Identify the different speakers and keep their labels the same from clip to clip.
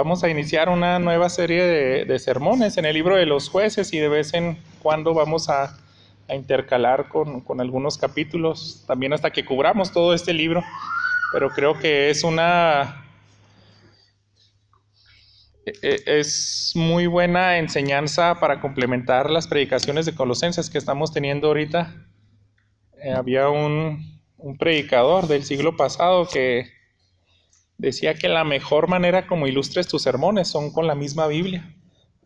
Speaker 1: vamos a iniciar una nueva serie de sermones en el libro de los jueces y de vez en cuando vamos a intercalar con algunos capítulos, también hasta que cubramos todo este libro, pero creo que es muy buena enseñanza para complementar las predicaciones de Colosenses que estamos teniendo ahorita. Había un predicador del siglo pasado que decía que la mejor manera como ilustres tus sermones son con la misma Biblia.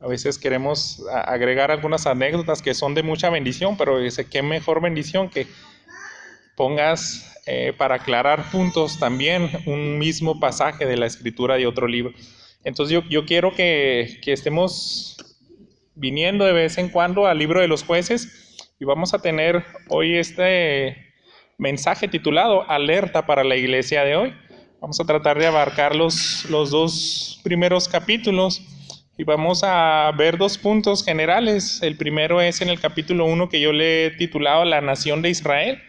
Speaker 1: A veces queremos agregar algunas anécdotas que son de mucha bendición, pero dice, qué mejor bendición que pongas para aclarar puntos también un mismo pasaje de la Escritura de otro libro. Entonces yo quiero que estemos viniendo de vez en cuando al libro de los jueces y vamos a tener hoy este mensaje titulado Alerta para la iglesia de hoy. Vamos a tratar de abarcar los dos primeros capítulos y vamos a ver dos puntos generales. El primero es en el capítulo 1 que yo le he titulado La nación de Israel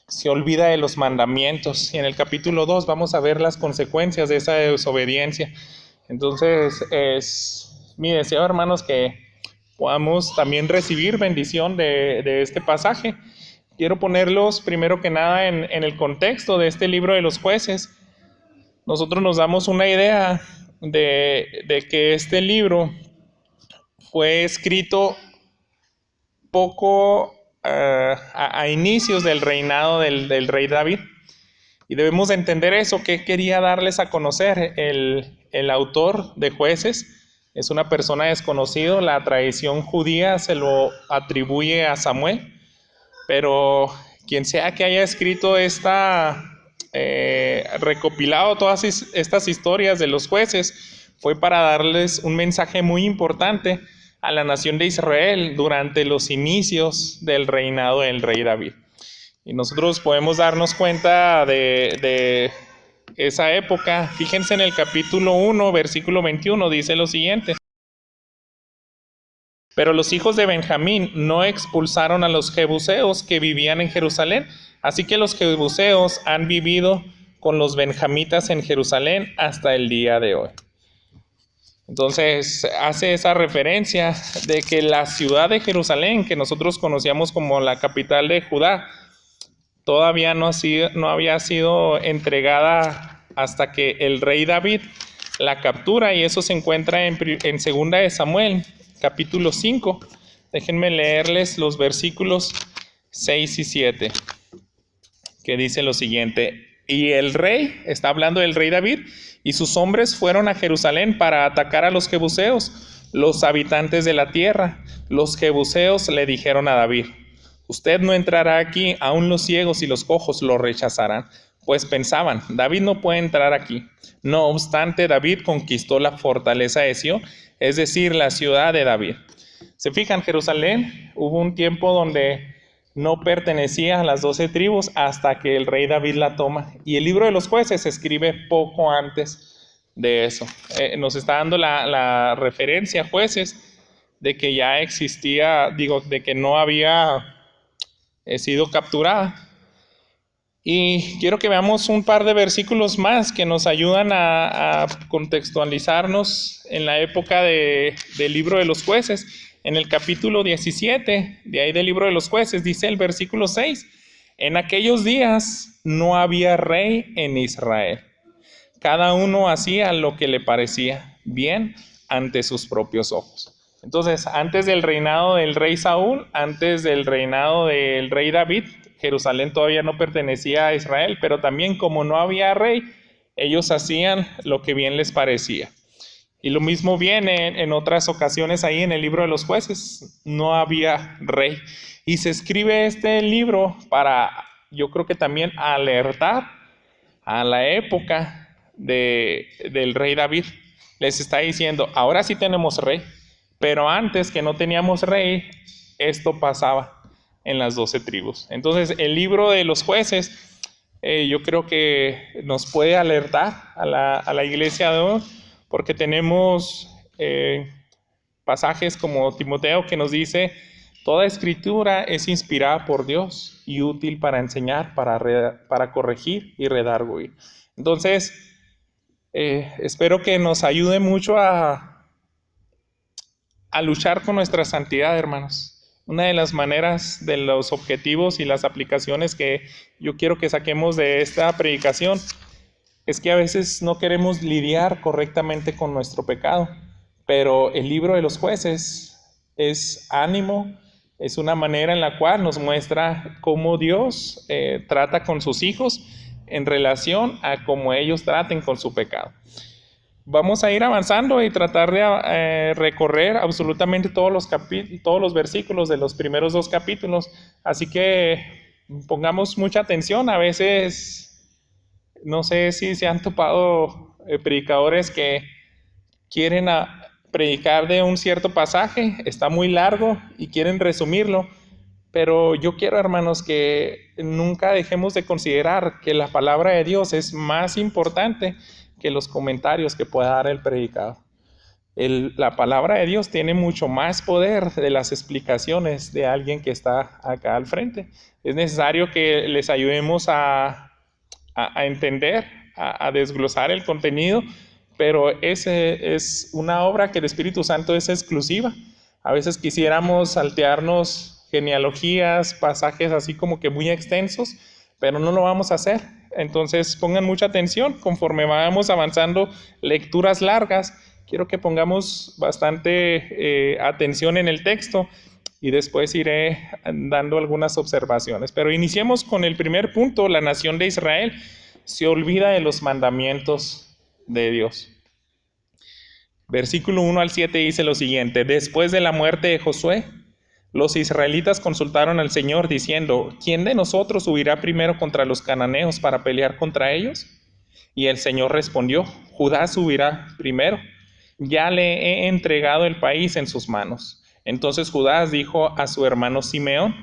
Speaker 1: se olvida de los mandamientos, y en el capítulo 2 vamos a ver las consecuencias de esa desobediencia. Entonces es mi deseo, hermanos, que podamos también recibir bendición de este pasaje. Quiero ponerlos primero que nada en el contexto de este libro de los jueces. Nosotros nos damos una idea de que este libro fue escrito poco a inicios del reinado del rey David. Y debemos entender eso, que quería darles a conocer el autor de Jueces. Es una persona desconocida, la tradición judía se lo atribuye a Samuel, pero quien sea que haya escrito recopilado todas estas historias de los jueces, fue para darles un mensaje muy importante a la nación de Israel durante los inicios del reinado del rey David. Y nosotros podemos darnos cuenta de esa época. Fíjense en el capítulo 1, versículo 21, dice lo siguiente. Pero los hijos de Benjamín no expulsaron a los jebuseos que vivían en Jerusalén, así que los jebuseos han vivido con los benjamitas en Jerusalén hasta el día de hoy. Entonces hace esa referencia de que la ciudad de Jerusalén, que nosotros conocíamos como la capital de Judá, todavía no había sido entregada hasta que el rey David la captura, y eso se encuentra en 2 de Samuel, capítulo 5. Déjenme leerles los versículos 6 y 7, que dice lo siguiente. Y el rey, está hablando del rey David, y sus hombres fueron a Jerusalén para atacar a los jebuseos, los habitantes de la tierra. Los jebuseos le dijeron a David: usted no entrará aquí, aun los ciegos y los cojos lo rechazarán. Pues pensaban, David no puede entrar aquí. No obstante, David conquistó la fortaleza de Sión, es decir, la ciudad de David. Se fijan, Jerusalén hubo un tiempo donde no pertenecía a las 12 tribus hasta que el rey David la toma. Y el libro de los jueces se escribe poco antes de eso. Nos está dando la referencia, jueces, de que ya existía, de que no había sido capturada. Y quiero que veamos un par de versículos más que nos ayudan a contextualizarnos en la época del libro de los jueces. En el capítulo 17, de ahí del libro de los jueces, dice el versículo 6, en aquellos días no había rey en Israel. Cada uno hacía lo que le parecía bien ante sus propios ojos. Entonces, antes del reinado del rey Saúl, antes del reinado del rey David, Jerusalén todavía no pertenecía a Israel, pero también como no había rey, ellos hacían lo que bien les parecía. Y lo mismo viene en otras ocasiones ahí en el libro de los jueces, no había rey. Y se escribe este libro para, yo creo que también alertar a la época del rey David. Les está diciendo, ahora sí tenemos rey, pero antes que no teníamos rey, esto pasaba en las 12 tribus. Entonces el libro de los jueces, yo creo que nos puede alertar a la iglesia de hoy, porque tenemos pasajes como Timoteo que nos dice, toda escritura es inspirada por Dios y útil para enseñar, para corregir y redarguir. Entonces, Espero que nos ayude mucho a luchar con nuestra santidad, hermanos. Una de las maneras, de los objetivos y las aplicaciones que yo quiero que saquemos de esta predicación es que a veces no queremos lidiar correctamente con nuestro pecado, pero el libro de los jueces es ánimo, es una manera en la cual nos muestra cómo Dios trata con sus hijos en relación a cómo ellos traten con su pecado. Vamos a ir avanzando y tratar de recorrer absolutamente todos los versículos de los primeros 2 capítulos. Así que pongamos mucha atención. A veces, no sé si se han topado predicadores que quieren predicar de un cierto pasaje, está muy largo y quieren resumirlo. Pero yo quiero, hermanos, que nunca dejemos de considerar que la palabra de Dios es más importante que los comentarios que pueda dar el predicador. La palabra de Dios tiene mucho más poder de las explicaciones de alguien que está acá al frente. Es necesario que les ayudemos a entender, a desglosar el contenido, pero ese es una obra que el Espíritu Santo es exclusiva. A veces quisiéramos saltearnos genealogías, pasajes así como que muy extensos, pero no lo vamos a hacer. Entonces pongan mucha atención conforme vamos avanzando lecturas largas. Quiero que pongamos bastante atención en el texto y después iré dando algunas observaciones. Pero iniciemos con el primer punto. La nación de Israel se olvida de los mandamientos de Dios. Versículo 1 al 7 dice lo siguiente: después de la muerte de Josué, los israelitas consultaron al Señor diciendo: ¿quién de nosotros subirá primero contra los cananeos para pelear contra ellos? Y el Señor respondió: Judá subirá primero, ya le he entregado el país en sus manos. Entonces Judá dijo a su hermano Simeón: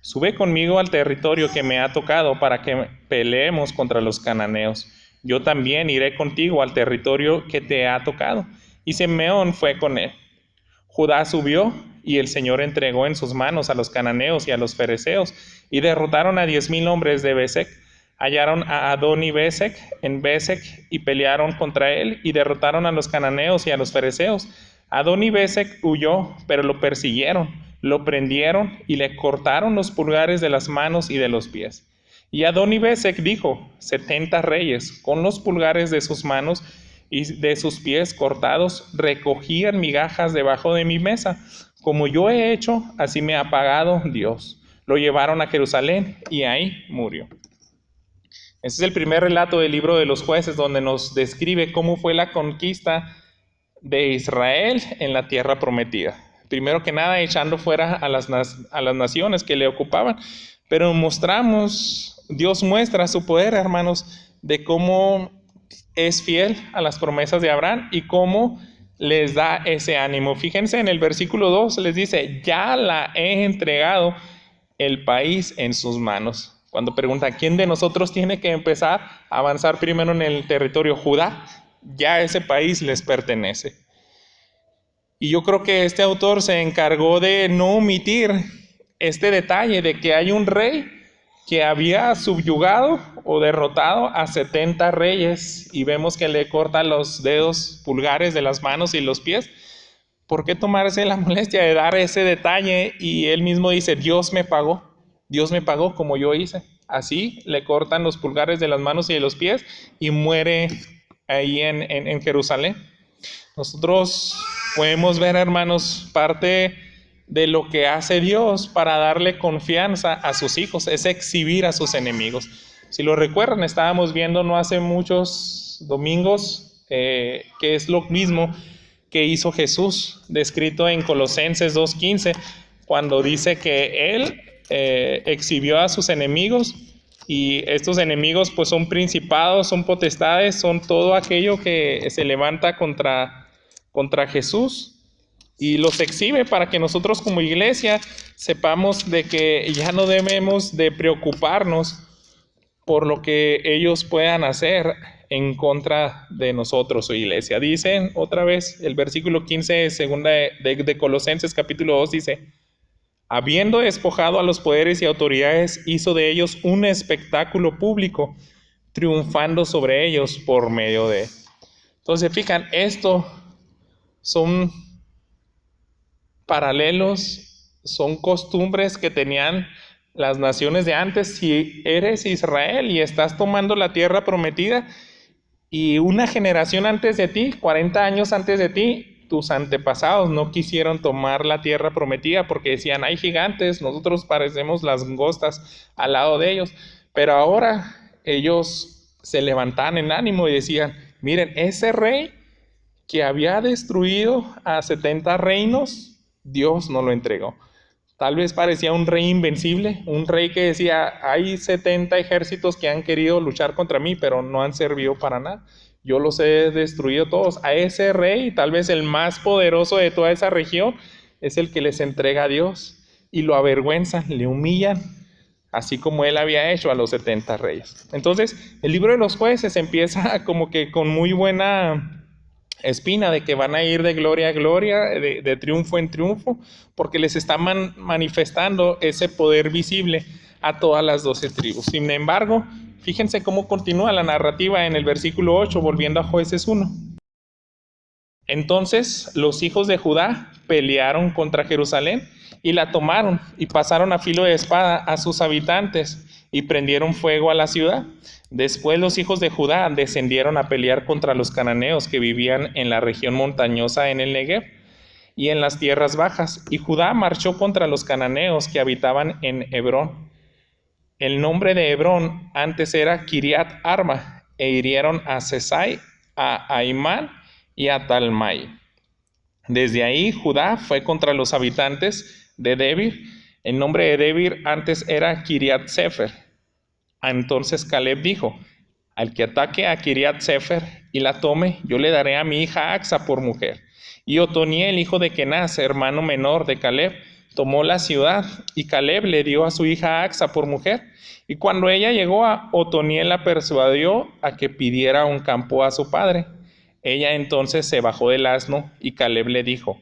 Speaker 1: sube conmigo al territorio que me ha tocado para que peleemos contra los cananeos. Yo también iré contigo al territorio que te ha tocado. Y Simeón fue con él. Judá subió, y el Señor entregó en sus manos a los cananeos y a los fereceos, y derrotaron a 10,000 hombres de Besec. Hallaron a Adoni-Besec en Besec, y pelearon contra él, y derrotaron a los cananeos y a los fereceos. Adoni-Besec huyó, pero lo persiguieron, lo prendieron, y le cortaron los pulgares de las manos y de los pies. Y Adoni-Besec dijo: 70 reyes, con los pulgares de sus manos y de sus pies cortados, recogían migajas debajo de mi mesa. Como yo he hecho, así me ha pagado Dios. Lo llevaron a Jerusalén y ahí murió. Este es el primer relato del libro de los jueces, donde nos describe cómo fue la conquista de Israel en la tierra prometida. Primero que nada, echando fuera a las naciones que le ocupaban. Pero Dios muestra su poder, hermanos, de cómo es fiel a las promesas de Abraham y cómo les da ese ánimo. Fíjense en el versículo 2, les dice: ya la he entregado el país en sus manos. Cuando pregunta quién de nosotros tiene que empezar a avanzar primero en el territorio, Judá, ya ese país les pertenece. Y yo creo que este autor se encargó de no omitir este detalle de que hay un rey que había subyugado o derrotado a 70 reyes, y vemos que le corta los dedos pulgares de las manos y los pies. ¿Por qué tomarse la molestia de dar ese detalle? Y él mismo dice: Dios me pagó como yo hice. Así le cortan los pulgares de las manos y de los pies y muere ahí en Jerusalén. Nosotros podemos ver, hermanos, parte de lo que hace Dios para darle confianza a sus hijos es exhibir a sus enemigos. Si lo recuerdan, estábamos viendo no hace muchos domingos que es lo mismo que hizo Jesús, descrito en Colosenses 2:15, cuando dice que Él exhibió a sus enemigos, y estos enemigos pues son principados, son potestades, son todo aquello que se levanta contra Jesús, y los exhibe para que nosotros como iglesia sepamos de que ya no debemos de preocuparnos por lo que ellos puedan hacer en contra de nosotros, su iglesia. Dicen otra vez el versículo 15 de Colosenses capítulo 2, dice: habiendo despojado a los poderes y autoridades, hizo de ellos un espectáculo público, triunfando sobre ellos por medio de él. Entonces, fijan, esto son paralelos, son costumbres que tenían las naciones de antes. Si eres Israel y estás tomando la tierra prometida, y una generación antes de ti, 40 años antes de ti, tus antepasados no quisieron tomar la tierra prometida porque decían, hay gigantes, nosotros parecemos las langostas al lado de ellos. Pero ahora ellos se levantaban en ánimo y decían, miren, ese rey que había destruido a 70 reinos, Dios nos lo entregó. Tal vez parecía un rey invencible, un rey que decía, hay 70 ejércitos que han querido luchar contra mí, pero no han servido para nada. Yo los he destruido todos. A ese rey, tal vez el más poderoso de toda esa región, es el que les entrega a Dios. Y lo avergüenzan, le humillan, así como él había hecho a los 70 reyes. Entonces, el libro de los jueces empieza como que con muy buena espina de que van a ir de gloria a gloria, de triunfo en triunfo, porque les está manifestando ese poder visible a todas las 12 tribus. Sin embargo, fíjense cómo continúa la narrativa en el versículo 8, volviendo a Jueces 1. Entonces los hijos de Judá pelearon contra Jerusalén y la tomaron y pasaron a filo de espada a sus habitantes y prendieron fuego a la ciudad. Después los hijos de Judá descendieron a pelear contra los cananeos que vivían en la región montañosa en el Negev y en las tierras bajas, y Judá marchó contra los cananeos que habitaban en Hebrón. El nombre de Hebrón antes era Kiriat Arba, e hirieron a Sesai, a Aimán y a Talmai. Desde ahí Judá fue contra los habitantes de Debir. El nombre de Debir antes era Kiriat Sefer. Entonces Caleb dijo, al que ataque a Kiriat Sefer y la tome, yo le daré a mi hija Axa por mujer. Y Otoniel, hijo de Kenaz, hermano menor de Caleb, tomó la ciudad, y Caleb le dio a su hija Axa por mujer. Y cuando ella llegó, Otoniel la persuadió a que pidiera un campo a su padre. Ella entonces se bajó del asno, y Caleb le dijo,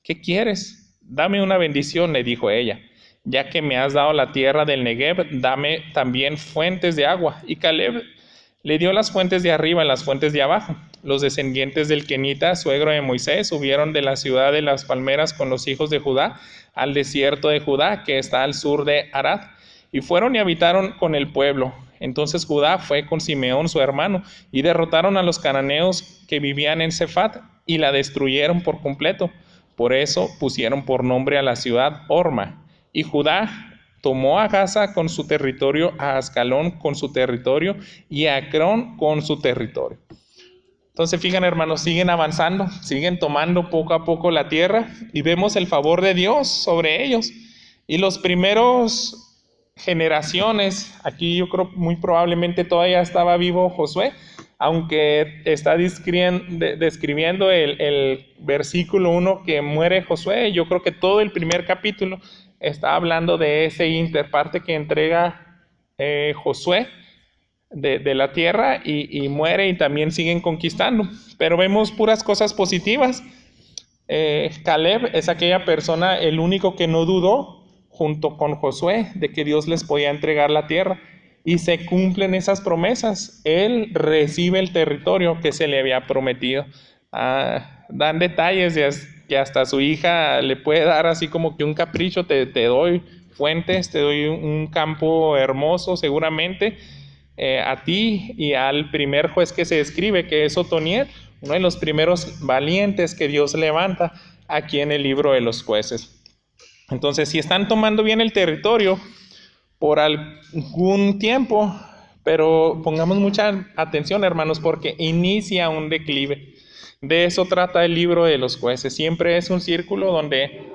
Speaker 1: ¿qué quieres? Dame una bendición, le dijo ella. Ya que me has dado la tierra del Negev, dame también fuentes de agua. Y Caleb le dio las fuentes de arriba y las fuentes de abajo. Los descendientes del Kenita, suegro de Moisés, subieron de la ciudad de las palmeras con los hijos de Judá al desierto de Judá, que está al sur de Arad, y fueron y habitaron con el pueblo. Entonces Judá fue con Simeón su hermano, y derrotaron a los cananeos que vivían en Sefat, y la destruyeron por completo. Por eso pusieron por nombre a la ciudad Orma. Y Judá tomó a Gaza con su territorio, a Ascalón con su territorio, y a Acrón con su territorio. Entonces, fíjense, hermanos, siguen avanzando, siguen tomando poco a poco la tierra, y vemos el favor de Dios sobre ellos. Y los primeros generaciones, aquí yo creo muy probablemente todavía estaba vivo Josué, aunque está describiendo el versículo 1 que muere Josué. Yo creo que todo el primer capítulo está hablando de ese interparte que entrega Josué de la tierra, y muere, y también siguen conquistando. Pero vemos puras cosas positivas. Caleb es aquella persona, el único que no dudó, junto con Josué, de que Dios les podía entregar la tierra. Y se cumplen esas promesas. Él recibe el territorio que se le había prometido. Dan detalles de que hasta su hija le puede dar así como que un capricho, te doy fuentes, te doy un campo hermoso seguramente, a ti y al primer juez que se describe, que es Otoniel, uno de los primeros valientes que Dios levanta aquí en el libro de los jueces. Entonces, si están tomando bien el territorio por algún tiempo, pero pongamos mucha atención, hermanos, porque inicia un declive. De eso trata el libro de los jueces. Siempre es un círculo donde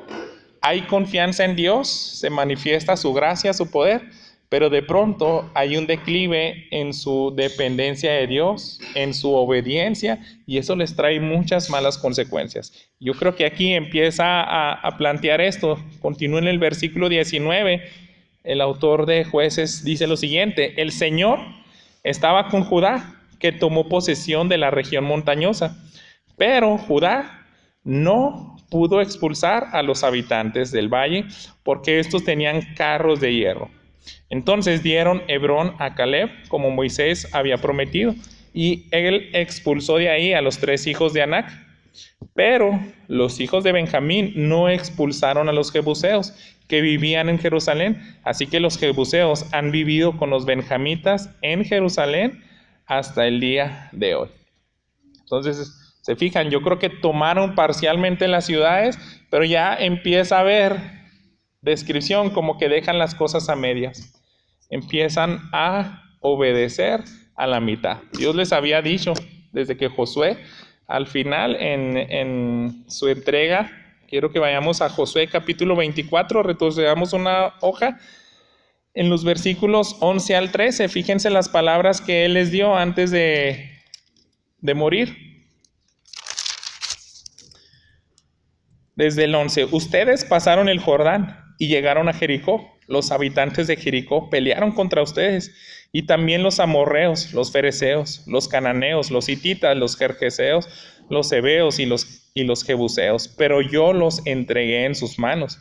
Speaker 1: hay confianza en Dios, se manifiesta su gracia, su poder, pero de pronto hay un declive en su dependencia de Dios, en su obediencia, y eso les trae muchas malas consecuencias. Yo creo que aquí empieza a plantear esto. Continúa en el versículo 19. El autor de Jueces dice lo siguiente: el Señor estaba con Judá, que tomó posesión de la región montañosa, pero Judá no pudo expulsar a los habitantes del valle, porque estos tenían carros de hierro. Entonces dieron Hebrón a Caleb, como Moisés había prometido, y él expulsó de ahí a los 3 hijos de Anac. Pero los hijos de Benjamín no expulsaron a los jebuseos que vivían en Jerusalén. Así que los jebuseos han vivido con los benjamitas en Jerusalén hasta el día de hoy. Entonces, se fijan, yo creo que tomaron parcialmente las ciudades, pero ya empieza a haber descripción como que dejan las cosas a medias. Empiezan a obedecer a la mitad. Dios les había dicho desde que Josué, al final en su entrega, quiero que vayamos a Josué capítulo 24, retrocedamos una hoja, en los versículos 11 al 13, fíjense las palabras que él les dio antes de morir. Desde el 11, ustedes pasaron el Jordán y llegaron a Jericó. Los habitantes de Jericó pelearon contra ustedes, y también los amorreos, los fereceos, los cananeos, los hititas, los gergeseos, los heveos y los jebuseos, pero yo los entregué en sus manos.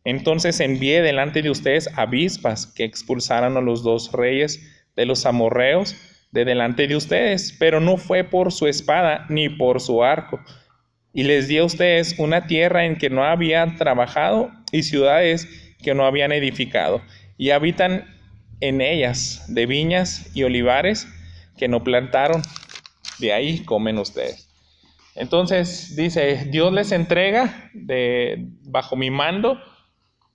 Speaker 1: Entonces envié delante de ustedes avispas que expulsaran a los 2 reyes de los amorreos de delante de ustedes, pero no fue por su espada ni por su arco. Y les di a ustedes una tierra en que no habían trabajado y ciudades que no habían edificado, y habitan en ellas de viñas y olivares que no plantaron, de ahí comen ustedes. Entonces dice, Dios les entrega bajo mi mando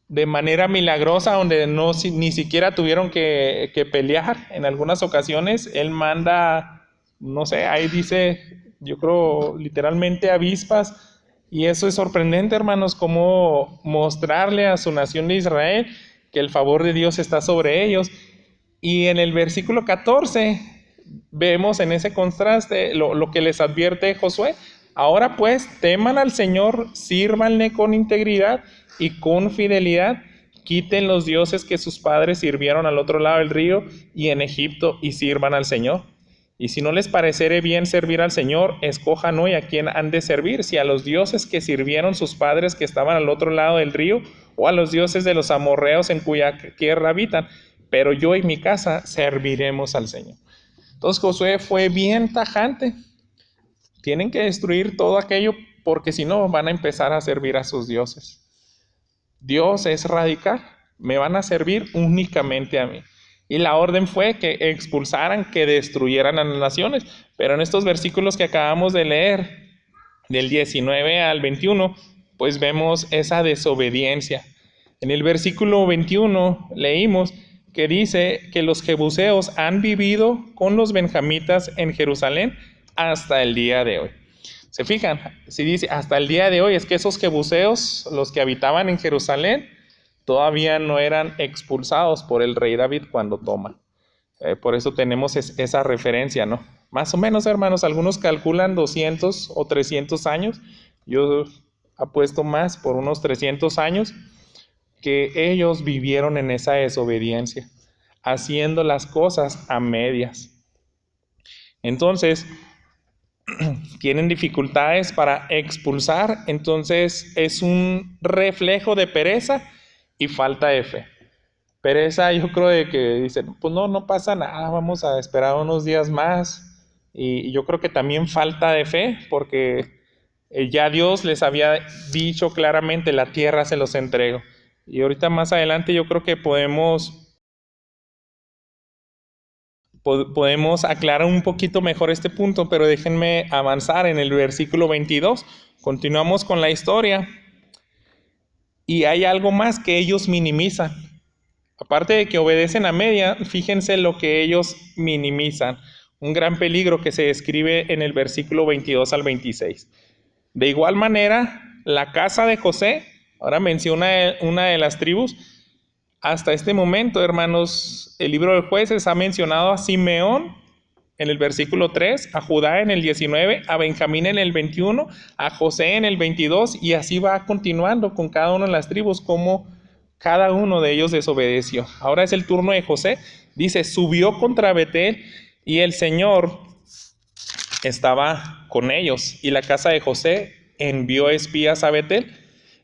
Speaker 1: de manera milagrosa, donde ni siquiera tuvieron que pelear. En algunas ocasiones Él manda, no sé, ahí dice, yo creo literalmente avispas, y eso es sorprendente, hermanos, como mostrarle a su nación de Israel que el favor de Dios está sobre ellos. Y en el versículo 14 vemos en ese contraste lo que les advierte Josué. Ahora pues, teman al Señor, sírvanle con integridad y con fidelidad, quiten los dioses que sus padres sirvieron al otro lado del río y en Egipto, y sirvan al Señor. Y si no les pareciere bien servir al Señor, escojan hoy a quién han de servir, si a los dioses que sirvieron sus padres que estaban al otro lado del río, o a los dioses de los amorreos en cuya tierra habitan. Pero yo y mi casa serviremos al Señor. Entonces Josué fue bien tajante. Tienen que destruir todo aquello, porque si no van a empezar a servir a sus dioses. Dios es radical, me van a servir únicamente a mí. Y la orden fue que expulsaran, que destruyeran a las naciones. Pero en estos versículos que acabamos de leer, del 19 al 21, pues vemos esa desobediencia. En el versículo 21 leímos que dice que los jebuseos han vivido con los benjamitas en Jerusalén hasta el día de hoy. ¿Se fijan? Si dice hasta el día de hoy, es que esos jebuseos, los que habitaban en Jerusalén, todavía no eran expulsados por el rey David cuando toma. Por eso tenemos esa referencia, ¿no? Más o menos, hermanos, algunos calculan 200 o 300 años. Yo apuesto más por unos 300 años que ellos vivieron en esa desobediencia, haciendo las cosas a medias. Entonces, tienen dificultades para expulsar, entonces es un reflejo de pereza y falta de fe. Pereza, yo creo de que dicen, pues no pasa nada, vamos a esperar unos días más. Y yo creo que también falta de fe, porque ya Dios les había dicho claramente, la tierra se los entrego. Y ahorita más adelante yo creo que podemos aclarar un poquito mejor este punto, pero déjenme avanzar en el versículo 22. Continuamos con la historia. Y hay algo más que ellos minimizan. Aparte de que obedecen a media, fíjense lo que ellos minimizan. Un gran peligro que se describe en el versículo 22 al 26. De igual manera, la casa de José, ahora menciona una de las tribus. Hasta este momento, hermanos, el libro de Jueces ha mencionado a Simeón en el versículo 3, a Judá en el 19, a Benjamín en el 21, a José en el 22, y así va continuando con cada una de las tribus, como cada uno de ellos desobedeció. Ahora es el turno de José. Dice, subió contra Betel, y el Señor estaba con ellos, y la casa de José envió espías a Betel.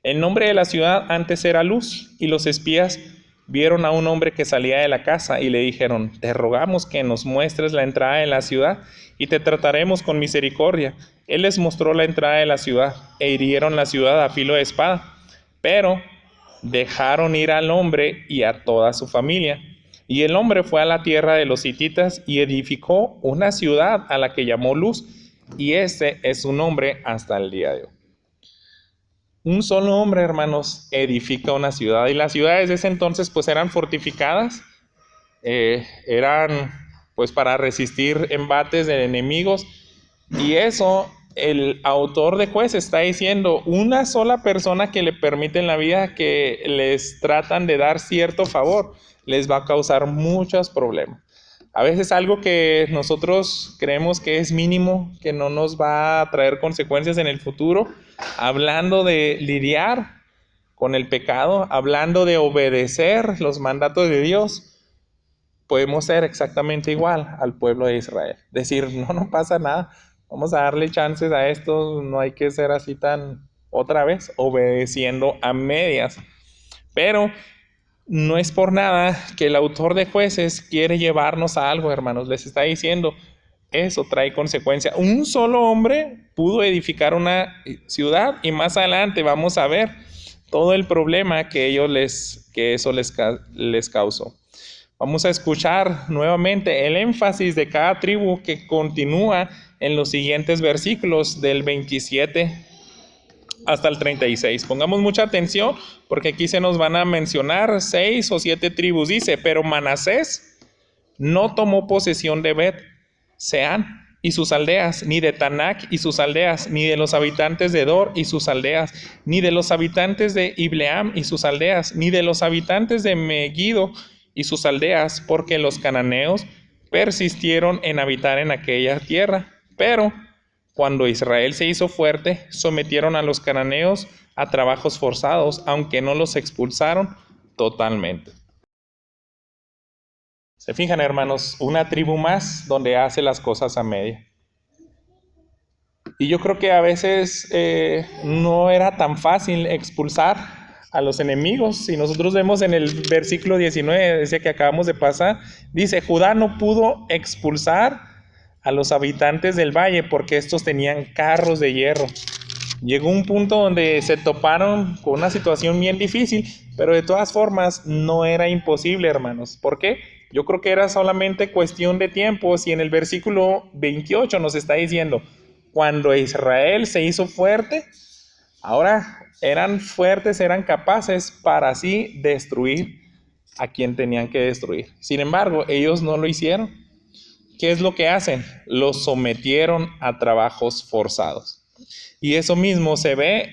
Speaker 1: El nombre de la ciudad antes era Luz, y los espías vieron a un hombre que salía de la casa y le dijeron: te rogamos que nos muestres la entrada de la ciudad y te trataremos con misericordia. Él les mostró la entrada de la ciudad e hirieron la ciudad a filo de espada, pero dejaron ir al hombre y a toda su familia. Y el hombre fue a la tierra de los hititas y edificó una ciudad a la que llamó Luz, y este es su nombre hasta el día de hoy. Un solo hombre, hermanos, edifica una ciudad, y las ciudades de ese entonces pues eran fortificadas, eran pues para resistir embates de enemigos, y eso el autor de Jueces está diciendo: una sola persona que le permite en la vida que les tratan de dar cierto favor, les va a causar muchos problemas. A veces algo que nosotros creemos que es mínimo, que no nos va a traer consecuencias en el futuro, hablando de lidiar con el pecado, hablando de obedecer los mandatos de Dios, podemos ser exactamente igual al pueblo de Israel. Decir: no pasa nada, vamos a darle chances a esto, no hay que ser así tan, otra vez, obedeciendo a medias. Pero no es por nada que el autor de Jueces quiere llevarnos a algo, hermanos. Les está diciendo, eso trae consecuencia. Un solo hombre pudo edificar una ciudad, y más adelante vamos a ver todo el problema que eso les causó. Vamos a escuchar nuevamente el énfasis de cada tribu, que continúa en los siguientes versículos del 27 hasta el 36. Pongamos mucha atención, porque aquí se nos van a mencionar 6 o 7 tribus. Dice: pero Manasés no tomó posesión de Bet-Seán y sus aldeas, ni de Tanac y sus aldeas, ni de los habitantes de Dor y sus aldeas, ni de los habitantes de Ibleam y sus aldeas, ni de los habitantes de Megiddo y sus aldeas, porque los cananeos persistieron en habitar en aquella tierra. Pero cuando Israel se hizo fuerte, sometieron a los cananeos a trabajos forzados, aunque no los expulsaron totalmente. Se fijan, hermanos, una tribu más donde hace las cosas a media. Y yo creo que a veces no era tan fácil expulsar a los enemigos. Si nosotros vemos en el versículo 19, ese que acabamos de pasar, dice: Judá no pudo expulsar a los habitantes del valle porque estos tenían carros de hierro. Llegó un punto donde se toparon con una situación bien difícil, pero de todas formas no era imposible, hermanos. ¿Por qué? Yo creo que era solamente cuestión de tiempo. Si en el versículo 28 nos está diciendo: cuando Israel se hizo fuerte, ahora eran fuertes, eran capaces para así destruir a quien tenían que destruir. Sin embargo, ellos no lo hicieron. ¿Qué es lo que hacen? Los sometieron a trabajos forzados. Y eso mismo se ve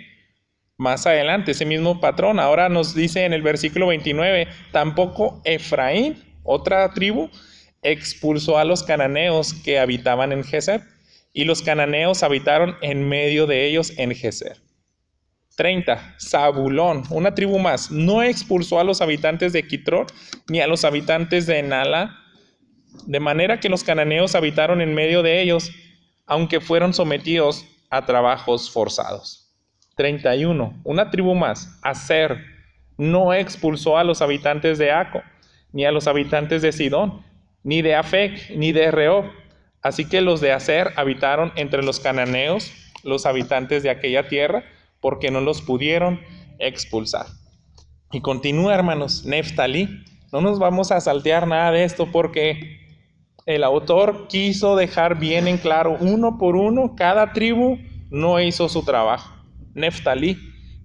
Speaker 1: más adelante, ese mismo patrón. Ahora nos dice en el versículo 29, tampoco Efraín, otra tribu, expulsó a los cananeos que habitaban en Geser, y los cananeos habitaron en medio de ellos en Geser. 30. Zabulón, una tribu más, no expulsó a los habitantes de Quitrón ni a los habitantes de Nala, de manera que los cananeos habitaron en medio de ellos, aunque fueron sometidos a trabajos forzados. 31. Una tribu más, Aser, no expulsó a los habitantes de Aco, ni a los habitantes de Sidón, ni de Afec, ni de Rehob. Así que los de Aser habitaron entre los cananeos, los habitantes de aquella tierra, porque no los pudieron expulsar. Y continúa, hermanos, Neftalí. No nos vamos a saltear nada de esto, porque el autor quiso dejar bien en claro, uno por uno, cada tribu no hizo su trabajo. Neftalí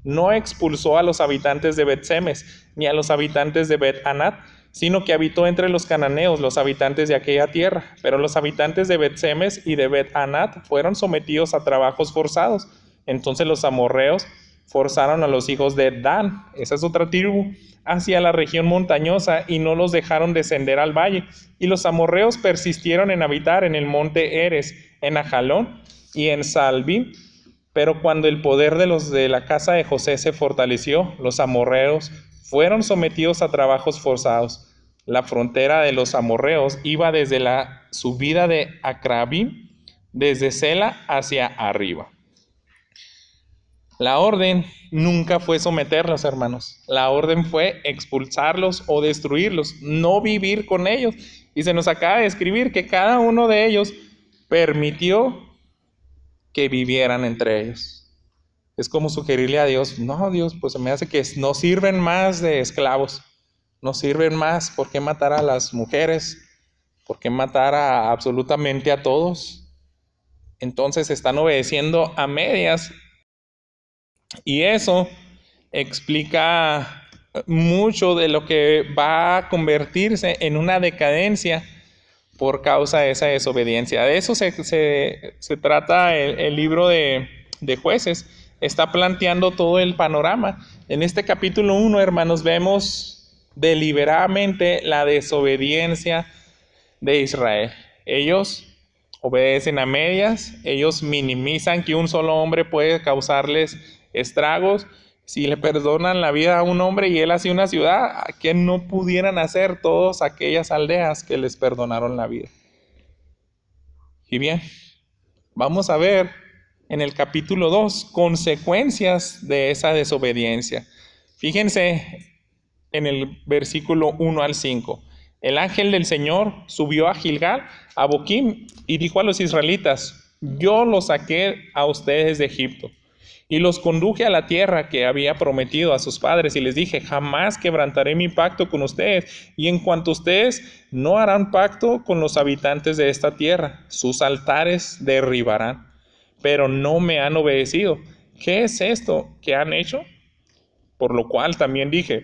Speaker 1: no expulsó a los habitantes de Bet-Semes ni a los habitantes de Bet-Anat, sino que habitó entre los cananeos, los habitantes de aquella tierra. Pero los habitantes de Bet-Semes y de Bet-Anat fueron sometidos a trabajos forzados. Entonces los amorreos forzaron a los hijos de Dan, esa es otra tribu, hacia la región montañosa, y no los dejaron descender al valle. Y los amorreos persistieron en habitar en el monte Eres, en Ajalón y en Saalbim. Pero cuando el poder de los de la casa de José se fortaleció, los amorreos fueron sometidos a trabajos forzados. La frontera de los amorreos iba desde la subida de Acrabim, desde Sela hacia arriba. La orden nunca fue someterlos, hermanos. La orden fue expulsarlos o destruirlos, no vivir con ellos. Y se nos acaba de escribir que cada uno de ellos permitió que vivieran entre ellos. Es como sugerirle a Dios, no, Dios, pues se me hace que no sirven más de esclavos, no sirven más. ¿Por qué matar a las mujeres? ¿Por qué matar absolutamente a todos? Entonces están obedeciendo a medias, y eso explica mucho de lo que va a convertirse en una decadencia por causa de esa desobediencia. De eso se trata el libro de Jueces. Está planteando todo el panorama. En este capítulo 1, hermanos, vemos deliberadamente la desobediencia de Israel. Ellos obedecen a medias, ellos minimizan que un solo hombre puede causarles estragos. Si le perdonan la vida a un hombre y él hace una ciudad, ¿qué no pudieran hacer todas aquellas aldeas que les perdonaron la vida? Y bien, vamos a ver en el capítulo 2 consecuencias de esa desobediencia. Fíjense en el versículo 1 al 5. El ángel del Señor subió a Gilgal, a Boquim, y dijo a los israelitas: yo los saqué a ustedes de Egipto y los conduje a la tierra que había prometido a sus padres, y les dije: jamás quebrantaré mi pacto con ustedes, y en cuanto a ustedes, no harán pacto con los habitantes de esta tierra. Sus altares derribarán, pero no me han obedecido. ¿Qué es esto que han hecho? Por lo cual también dije: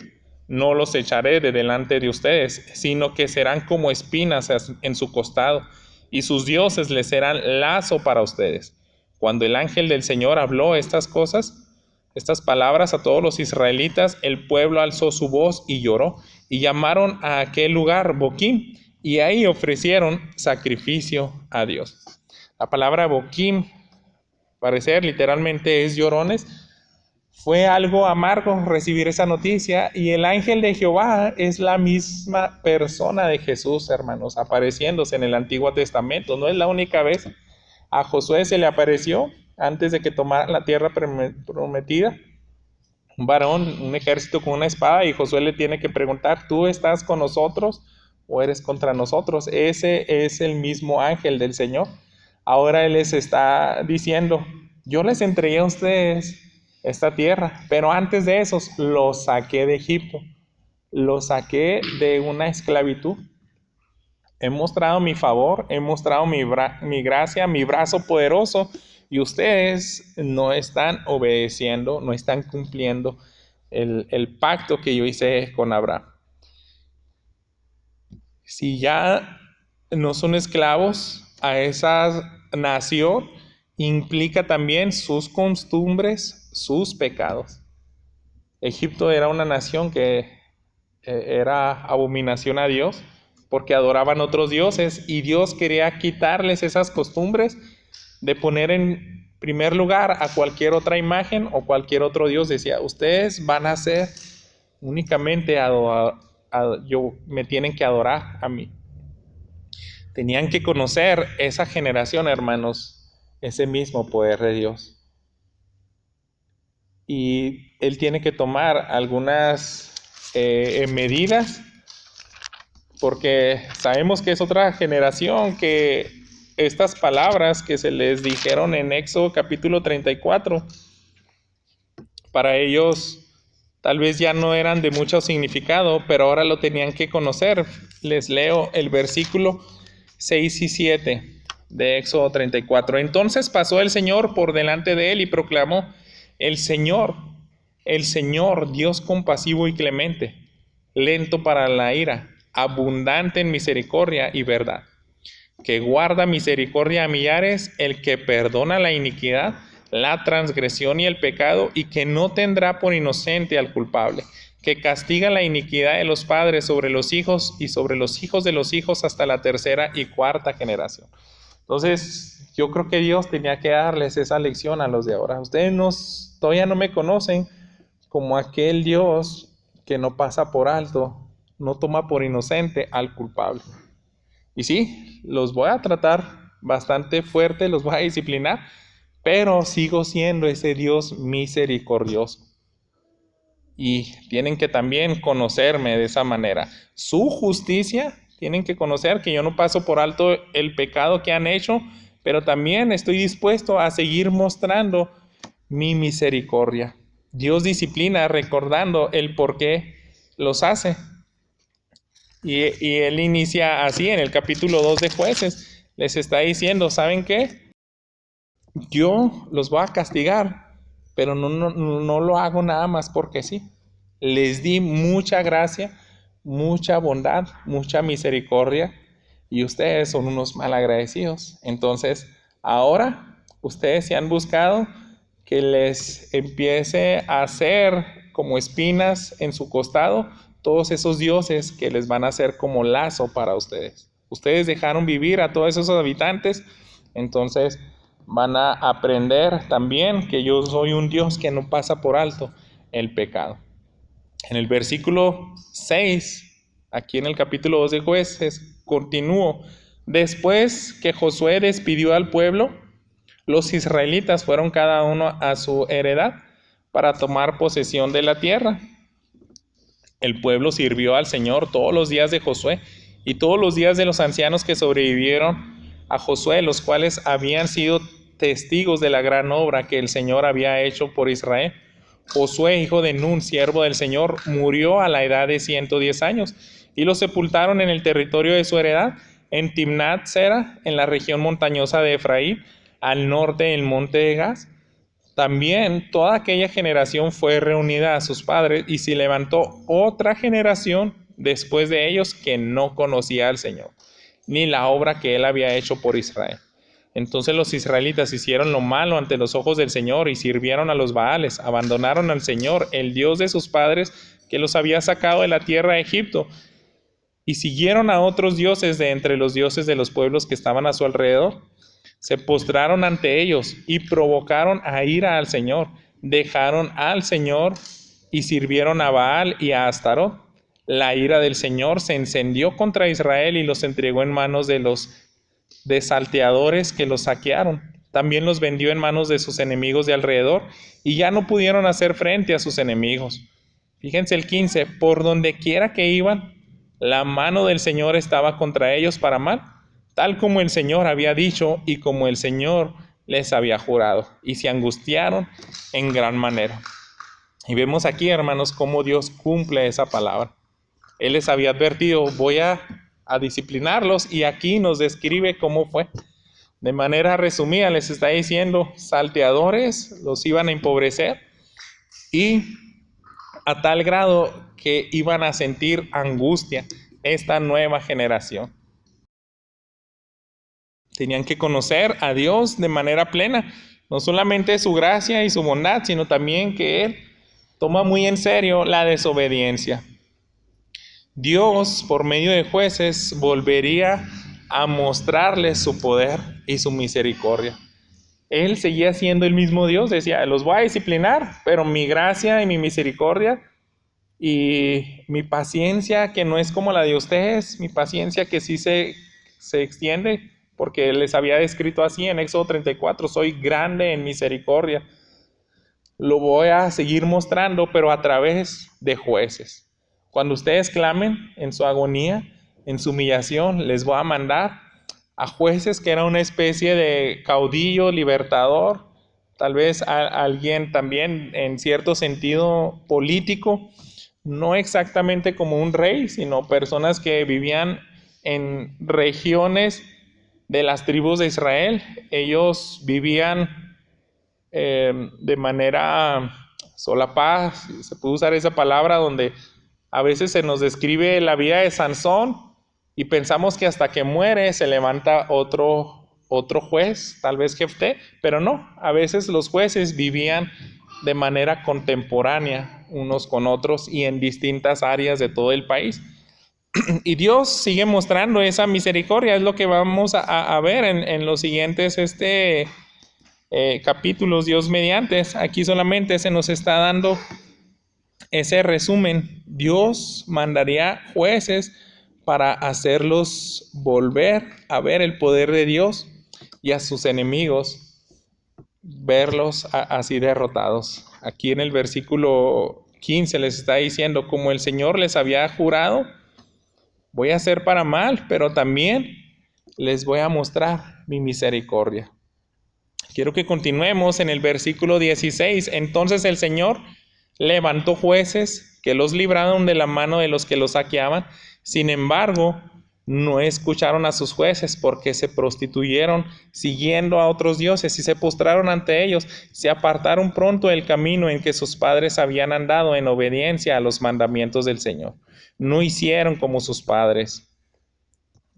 Speaker 1: no los echaré de delante de ustedes, sino que serán como espinas en su costado, y sus dioses les serán lazo para ustedes. Cuando el ángel del Señor habló estas cosas, estas palabras a todos los israelitas, el pueblo alzó su voz y lloró, y llamaron a aquel lugar Boquim, y ahí ofrecieron sacrificio a Dios. La palabra Boquim, parecer literalmente es llorones. Fue algo amargo recibir esa noticia, y el ángel de Jehová es la misma persona de Jesús, hermanos, apareciéndose en el Antiguo Testamento. No es la única vez. A Josué se le apareció antes de que tomara la tierra prometida, un varón, un ejército con una espada, y Josué le tiene que preguntar: ¿tú estás con nosotros o eres contra nosotros? Ese es el mismo ángel del Señor. Ahora Él les está diciendo: yo les entregué a ustedes esta tierra, pero antes de eso los saqué de Egipto, los saqué de una esclavitud. He mostrado mi favor, he mostrado mi gracia, mi brazo poderoso, y ustedes no están obedeciendo, no están cumpliendo el pacto que yo hice con Abraham. Si ya no son esclavos a esa nación, implica también sus costumbres, sus pecados. Egipto era una nación que era abominación a Dios, porque adoraban otros dioses, y Dios quería quitarles esas costumbres de poner en primer lugar a cualquier otra imagen o cualquier otro dios. Decía: ustedes van a ser únicamente me tienen que adorar a mí. Tenían que conocer esa generación, hermanos, ese mismo poder de Dios. Y Él tiene que tomar algunas medidas, porque sabemos que es otra generación que estas palabras que se les dijeron en Éxodo capítulo 34, para ellos tal vez ya no eran de mucho significado, pero ahora lo tenían que conocer. Les leo el versículo 6 y 7 de Éxodo 34. Entonces pasó el Señor por delante de él y proclamó: el Señor, Dios compasivo y clemente, lento para la ira, abundante en misericordia y verdad, que guarda misericordia a millares, el que perdona la iniquidad, la transgresión y el pecado, y que no tendrá por inocente al culpable, que castiga la iniquidad de los padres sobre los hijos y sobre los hijos de los hijos hasta la tercera y cuarta generación. Entonces, yo creo que Dios tenía que darles esa lección a los de ahora. Ustedes todavía no me conocen como aquel Dios que no pasa por alto, no toma por inocente al culpable. Y sí, los voy a tratar bastante fuerte, los voy a disciplinar, pero sigo siendo ese Dios misericordioso. Y tienen que también conocerme de esa manera. Su justicia, tienen que conocer que yo no paso por alto el pecado que han hecho, pero también estoy dispuesto a seguir mostrando mi misericordia. Dios disciplina recordando el por qué los hace. Y Él inicia así en el capítulo 2 de Jueces. Les está diciendo, ¿saben qué? Yo los voy a castigar, pero no lo hago nada más porque sí. Les di mucha gracia, mucha bondad, mucha misericordia, y ustedes son unos malagradecidos. Entonces, ahora ustedes se han buscado que les empiece a hacer como espinas en su costado todos esos dioses que les van a hacer como lazo para ustedes. Ustedes dejaron vivir a todos esos habitantes, entonces van a aprender también que yo soy un Dios que no pasa por alto el pecado. En el versículo 6, aquí en el capítulo 2 de Jueces, continúo. Después que Josué despidió al pueblo, los israelitas fueron cada uno a su heredad para tomar posesión de la tierra. El pueblo sirvió al Señor todos los días de Josué y todos los días de los ancianos que sobrevivieron a Josué, los cuales habían sido testigos de la gran obra que el Señor había hecho por Israel. Josué, hijo de Nun, siervo del Señor, murió a la edad de 110 años y lo sepultaron en el territorio de su heredad, en Timnat Sera, en la región montañosa de Efraín, al norte del monte de Gaz. También toda aquella generación fue reunida a sus padres y se levantó otra generación después de ellos que no conocía al Señor, ni la obra que él había hecho por Israel. Entonces los israelitas hicieron lo malo ante los ojos del Señor y sirvieron a los Baales, abandonaron al Señor, el Dios de sus padres, que los había sacado de la tierra de Egipto, y siguieron a otros dioses de entre los dioses de los pueblos que estaban a su alrededor. Se postraron ante ellos y provocaron a ira al Señor. Dejaron al Señor y sirvieron a Baal y a Astarot. La ira del Señor se encendió contra Israel y los entregó en manos de los salteadores que los saquearon. También los vendió en manos de sus enemigos de alrededor y ya no pudieron hacer frente a sus enemigos. Fíjense el 15, por donde quiera que iban, la mano del Señor estaba contra ellos para mal, tal como el Señor había dicho y como el Señor les había jurado, y se angustiaron en gran manera. Y vemos aquí, hermanos, cómo Dios cumple esa palabra. Él les había advertido, voy a disciplinarlos, y aquí nos describe cómo fue. De manera resumida les está diciendo, salteadores los iban a empobrecer, y a tal grado que iban a sentir angustia esta nueva generación. Tenían que conocer a Dios de manera plena, no solamente su gracia y su bondad, sino también que Él toma muy en serio la desobediencia. Dios, por medio de jueces, volvería a mostrarles su poder y su misericordia. Él seguía siendo el mismo Dios, decía, los voy a disciplinar, pero mi gracia y mi misericordia y mi paciencia, que no es como la de ustedes, mi paciencia que sí se extiende, porque les había descrito así en Éxodo 34, soy grande en misericordia. Lo voy a seguir mostrando, pero a través de jueces. Cuando ustedes clamen en su agonía, en su humillación, les voy a mandar a jueces que era una especie de caudillo, libertador, tal vez a alguien también en cierto sentido político, no exactamente como un rey, sino personas que vivían en regiones de las tribus de Israel. Ellos vivían de manera solapada, se puede usar esa palabra, donde a veces se nos describe la vida de Sansón y pensamos que hasta que muere se levanta otro juez, tal vez Jefté, pero no, a veces los jueces vivían de manera contemporánea unos con otros y en distintas áreas de todo el país. Y Dios sigue mostrando esa misericordia, es lo que vamos a ver en los siguientes capítulos, Dios mediante. Aquí solamente se nos está dando ese resumen. Dios mandaría jueces para hacerlos volver a ver el poder de Dios y a sus enemigos verlos así derrotados. Aquí en el versículo 15 les está diciendo, como el Señor les había jurado, voy a hacer para mal, pero también les voy a mostrar mi misericordia. Quiero que continuemos en el versículo 16. Entonces el Señor levantó jueces que los libraron de la mano de los que los saqueaban. Sin embargo, no escucharon a sus jueces porque se prostituyeron siguiendo a otros dioses y se postraron ante ellos. Se apartaron pronto del camino en que sus padres habían andado en obediencia a los mandamientos del Señor. No hicieron como sus padres.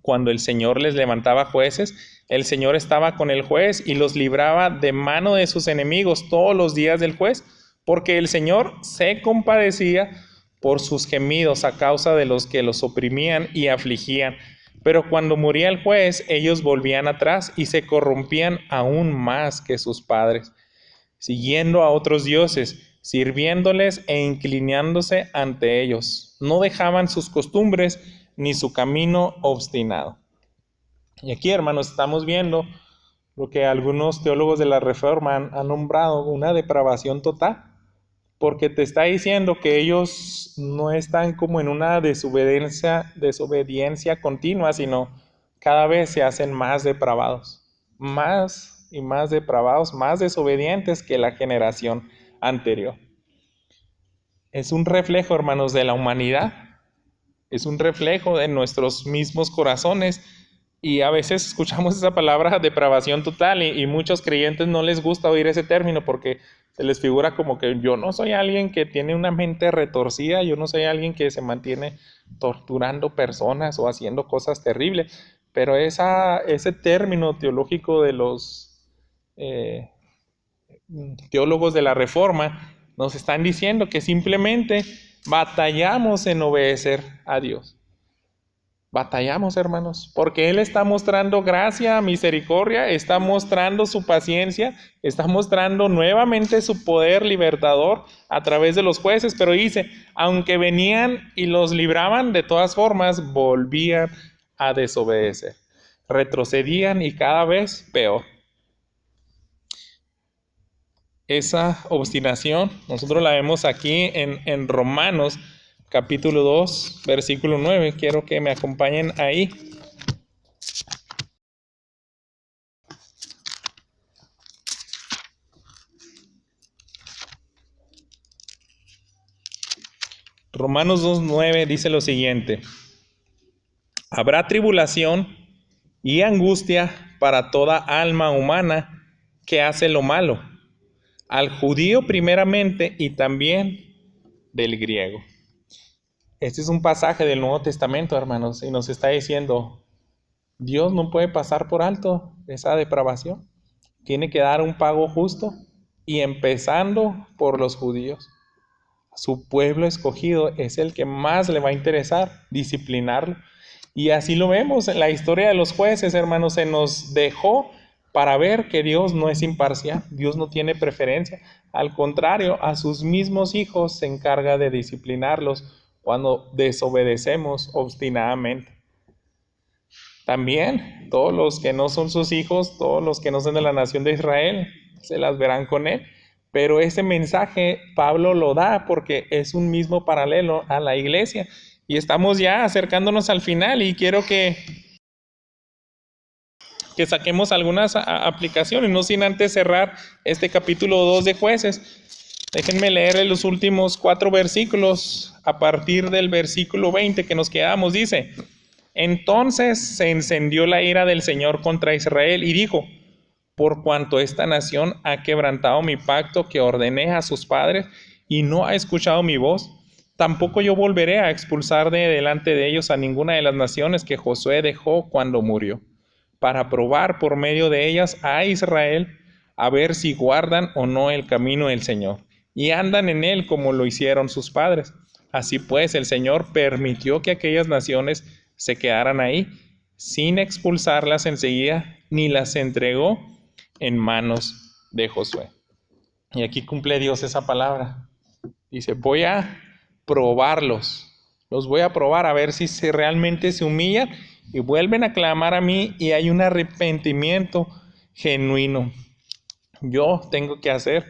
Speaker 1: Cuando el Señor les levantaba jueces, el Señor estaba con el juez y los libraba de mano de sus enemigos todos los días del juez, porque el Señor se compadecía por sus gemidos a causa de los que los oprimían y afligían. Pero cuando moría el juez, ellos volvían atrás y se corrompían aún más que sus padres, siguiendo a otros dioses, sirviéndoles e inclinándose ante ellos. No dejaban sus costumbres ni su camino obstinado. Y aquí, hermanos, estamos viendo lo que algunos teólogos de la Reforma han nombrado una depravación total, porque te está diciendo que ellos no están como en una desobediencia continua, sino cada vez se hacen más depravados, más y más depravados, más desobedientes que la generación anterior. Es un reflejo, hermanos, de la humanidad. Es un reflejo de nuestros mismos corazones y a veces escuchamos esa palabra depravación total y muchos creyentes no les gusta oír ese término porque se les figura como que yo no soy alguien que tiene una mente retorcida, yo no soy alguien que se mantiene torturando personas o haciendo cosas terribles, pero ese término teológico de los teólogos de la Reforma nos están diciendo que simplemente batallamos en obedecer a Dios. Batallamos, hermanos, porque Él está mostrando gracia, misericordia, está mostrando su paciencia, está mostrando nuevamente su poder libertador a través de los jueces, pero dice, aunque venían y los libraban, de todas formas volvían a desobedecer, retrocedían y cada vez peor. Esa obstinación, nosotros la vemos aquí en Romanos, capítulo 2, versículo 9. Quiero que me acompañen ahí. Romanos 2:9 dice lo siguiente: habrá tribulación y angustia para toda alma humana que hace lo malo, al judío primeramente y también del griego. Este es un pasaje del Nuevo Testamento, hermanos, y nos está diciendo, Dios no puede pasar por alto esa depravación. Tiene que dar un pago justo, y empezando por los judíos. Su pueblo escogido es el que más le va a interesar disciplinarlo. Y así lo vemos en la historia de los jueces, hermanos, se nos dejó para ver que Dios no es imparcial, Dios no tiene preferencia. Al contrario, a sus mismos hijos se encarga de disciplinarlos cuando desobedecemos obstinadamente. También todos los que no son sus hijos, todos los que no son de la nación de Israel, se las verán con él. Pero ese mensaje Pablo lo da porque es un mismo paralelo a la iglesia. Y estamos ya acercándonos al final y quiero que saquemos algunas aplicaciones, no sin antes cerrar este capítulo 2 de Jueces. Déjenme leer los últimos 4 versículos a partir del versículo 20 que nos quedamos. Dice, entonces se encendió la ira del Señor contra Israel y dijo, por cuanto esta nación ha quebrantado mi pacto que ordené a sus padres y no ha escuchado mi voz, tampoco yo volveré a expulsar de delante de ellos a ninguna de las naciones que Josué dejó cuando murió, para probar por medio de ellas a Israel, a ver si guardan o no el camino del Señor, y andan en él como lo hicieron sus padres. Así pues, el Señor permitió que aquellas naciones se quedaran ahí, sin expulsarlas enseguida, ni las entregó en manos de Josué. Y aquí cumple Dios esa palabra. Dice, voy a probarlos, los voy a probar a ver si realmente se humillan y vuelven a clamar a mí y hay un arrepentimiento genuino. yo tengo que hacer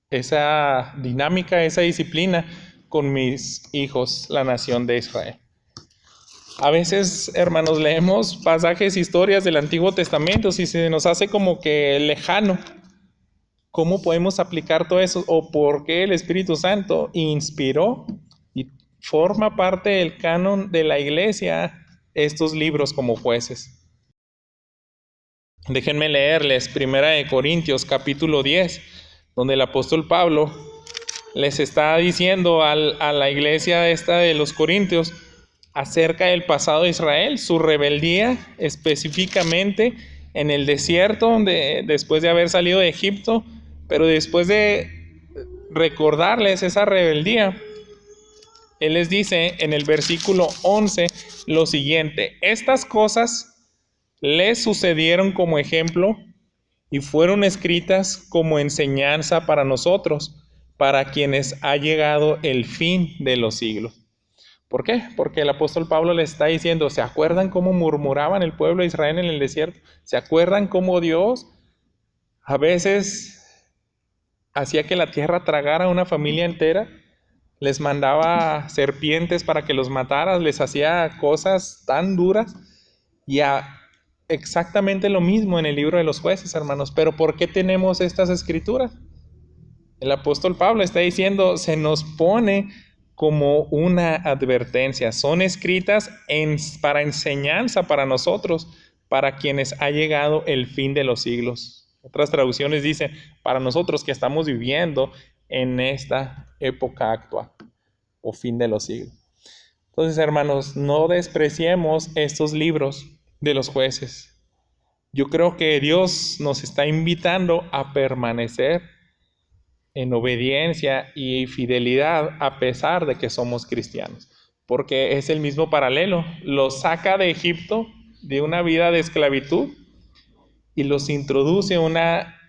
Speaker 1: esa dinámica, esa disciplina con mis hijos, la nación de Israel. A veces, hermanos, leemos pasajes, historias del Antiguo Testamento y se nos hace como que lejano. ¿Cómo podemos aplicar todo eso? ¿O por qué el Espíritu Santo inspiró y forma parte del canon de la iglesia estos libros como jueces? Déjenme leerles 1 Corintios capítulo 10, donde el apóstol Pablo les está diciendo a la iglesia esta de los Corintios acerca del pasado de Israel, su rebeldía específicamente en el desierto, después de haber salido de Egipto, pero después de recordarles esa rebeldía, él les dice en el versículo 11 lo siguiente: estas cosas les sucedieron como ejemplo y fueron escritas como enseñanza para nosotros, para quienes ha llegado el fin de los siglos. ¿Por qué? Porque el apóstol Pablo le está diciendo, ¿se acuerdan cómo murmuraban el pueblo de Israel en el desierto? ¿Se acuerdan cómo Dios a veces hacía que la tierra tragara a una familia entera? Les mandaba serpientes para que los mataran, les hacía cosas tan duras. Y exactamente lo mismo en el libro de los jueces, hermanos. Pero ¿por qué tenemos estas escrituras? El apóstol Pablo está diciendo, se nos pone como una advertencia. Son escritas para enseñanza para nosotros, para quienes ha llegado el fin de los siglos. Otras traducciones dicen, para nosotros que estamos viviendo en esta época actual o fin de los siglos. Entonces, hermanos, no despreciemos estos libros de los jueces. Yo creo que Dios nos está invitando a permanecer en obediencia y fidelidad a pesar de que somos cristianos, porque es el mismo paralelo. Los saca de Egipto, de una vida de esclavitud, y los introduce a una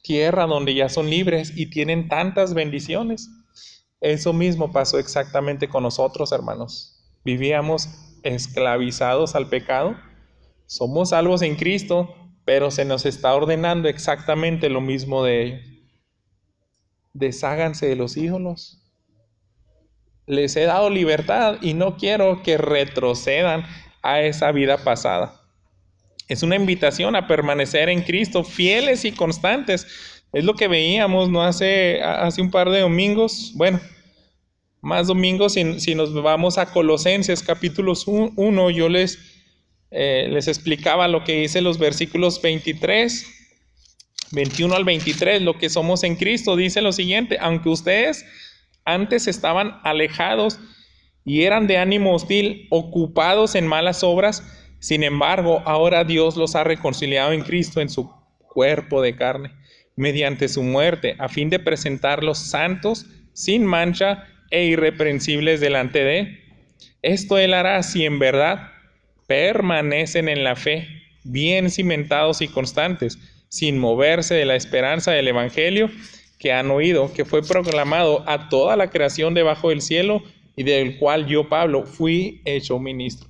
Speaker 1: tierra donde ya son libres y tienen tantas bendiciones. Eso mismo pasó exactamente con nosotros, hermanos. Vivíamos esclavizados al pecado, somos salvos en Cristo, pero se nos está ordenando exactamente lo mismo de ellos. Desháganse de los ídolos. Les he dado libertad y no quiero que retrocedan a esa vida pasada. Es una invitación a permanecer en Cristo, fieles y constantes. Es lo que veíamos, ¿no? Hace un par de domingos, bueno, más domingos, si nos vamos a Colosenses capítulo 1, yo les explicaba lo que dice los versículos 21 al 23, lo que somos en Cristo. Dice lo siguiente: aunque ustedes antes estaban alejados y eran de ánimo hostil, ocupados en malas obras, sin embargo, ahora Dios los ha reconciliado en Cristo en su cuerpo de carne, mediante su muerte, a fin de presentarlos santos, sin mancha e irreprensibles delante de Él. Esto Él hará si en verdad permanecen en la fe, bien cimentados y constantes, sin moverse de la esperanza del Evangelio que han oído, que fue proclamado a toda la creación debajo del cielo y del cual yo, Pablo, fui hecho ministro.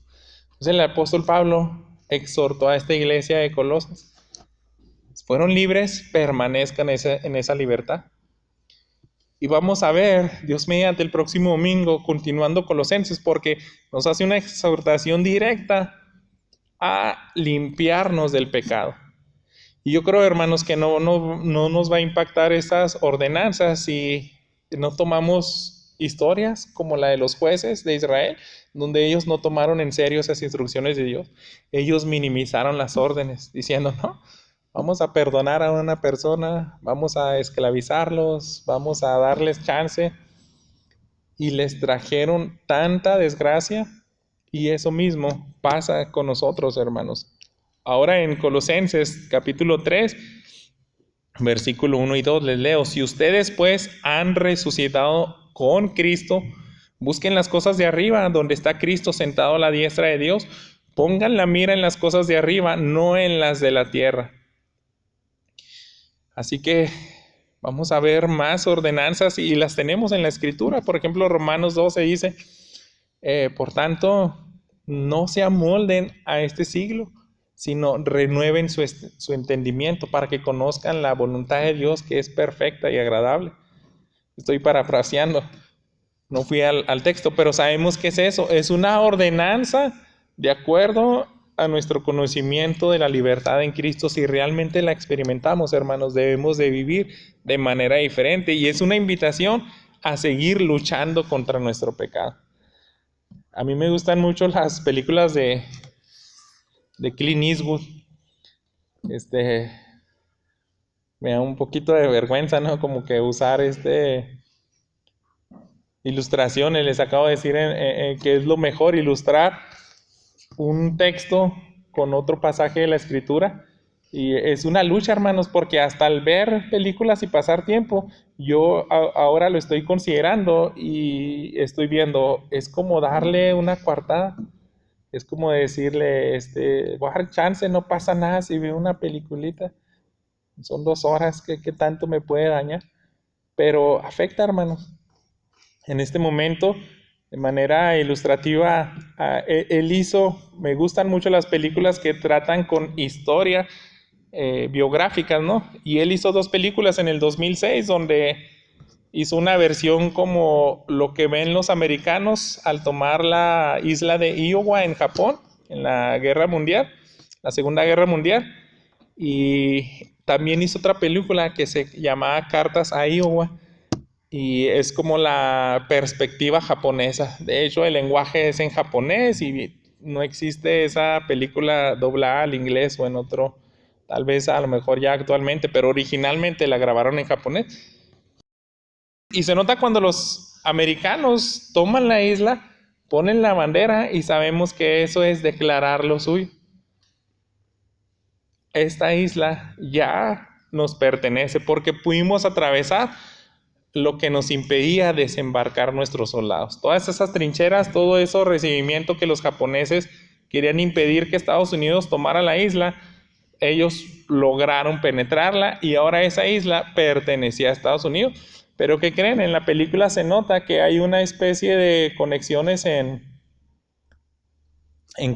Speaker 1: Entonces el apóstol Pablo exhortó a esta iglesia de Colosas: fueron libres, permanezcan en esa libertad. Y vamos a ver, Dios mediante, el próximo domingo, continuando Colosenses, porque nos hace una exhortación directa a limpiarnos del pecado. Y yo creo, hermanos, que no nos va a impactar estas ordenanzas si no tomamos historias como la de los jueces de Israel, donde ellos no tomaron en serio esas instrucciones de Dios. Ellos minimizaron las órdenes, diciendo, no, vamos a perdonar a una persona, vamos a esclavizarlos, vamos a darles chance. Y les trajeron tanta desgracia, y eso mismo pasa con nosotros, hermanos. Ahora en Colosenses capítulo 3, versículo 1 y 2 les leo: si ustedes pues han resucitado con Cristo, busquen las cosas de arriba, donde está Cristo sentado a la diestra de Dios. Pongan la mira en las cosas de arriba, no en las de la tierra. Así que vamos a ver más ordenanzas y las tenemos en la Escritura. Por ejemplo, Romanos 12 dice, por tanto, no se amolden a este siglo, sino renueven su entendimiento para que conozcan la voluntad de Dios que es perfecta y agradable. Estoy parafraseando, no fui al texto, pero sabemos que es eso, es una ordenanza de acuerdo a nuestro conocimiento de la libertad en Cristo. Si realmente la experimentamos, hermanos, debemos de vivir de manera diferente y es una invitación a seguir luchando contra nuestro pecado. A mí me gustan mucho las películas de Clint Eastwood. Me da un poquito de vergüenza, ¿no? Como que usar ilustraciones. Les acabo de decir que es lo mejor ilustrar un texto con otro pasaje de la Escritura. Y es una lucha, hermanos, porque hasta al ver películas y pasar tiempo, yo ahora lo estoy considerando y estoy viendo, es como darle una coartada. Es como decirle, voy a dar chance, no pasa nada si veo una peliculita. Son 2 horas, ¿qué tanto me puede dañar? Pero afecta, hermanos. En este momento, de manera ilustrativa, él hizo, me gustan mucho las películas que tratan con historia biográficas, ¿no? Y él hizo 2 películas en el 2006 donde hizo una versión como lo que ven los americanos al tomar la isla de Iowa en Japón en la Guerra Mundial, la Segunda Guerra Mundial. Y también hizo otra película que se llamaba Cartas a Iowa y es como la perspectiva japonesa. De hecho, el lenguaje es en japonés y no existe esa película doblada al inglés o en otro, tal vez a lo mejor ya actualmente, pero originalmente la grabaron en japonés. Y se nota cuando los americanos toman la isla, ponen la bandera y sabemos que eso es declarar lo suyo. Esta isla ya nos pertenece porque pudimos atravesar lo que nos impedía desembarcar nuestros soldados. Todas esas trincheras, todo ese recibimiento que los japoneses querían impedir que Estados Unidos tomara la isla, ellos lograron penetrarla y ahora esa isla pertenecía a Estados Unidos. Pero ¿qué creen? En la película se nota que hay una especie de conexiones en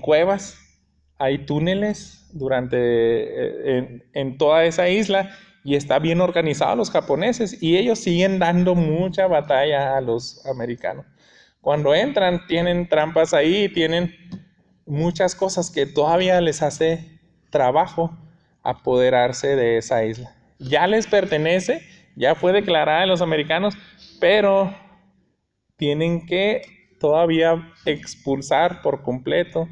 Speaker 1: cuevas, hay túneles en toda esa isla y está bien organizado los japoneses y ellos siguen dando mucha batalla a los americanos. Cuando entran tienen trampas ahí, tienen muchas cosas que todavía les hace trabajo apoderarse de esa isla. Ya les pertenece, ya fue declarada a los americanos, pero tienen que todavía expulsar por completo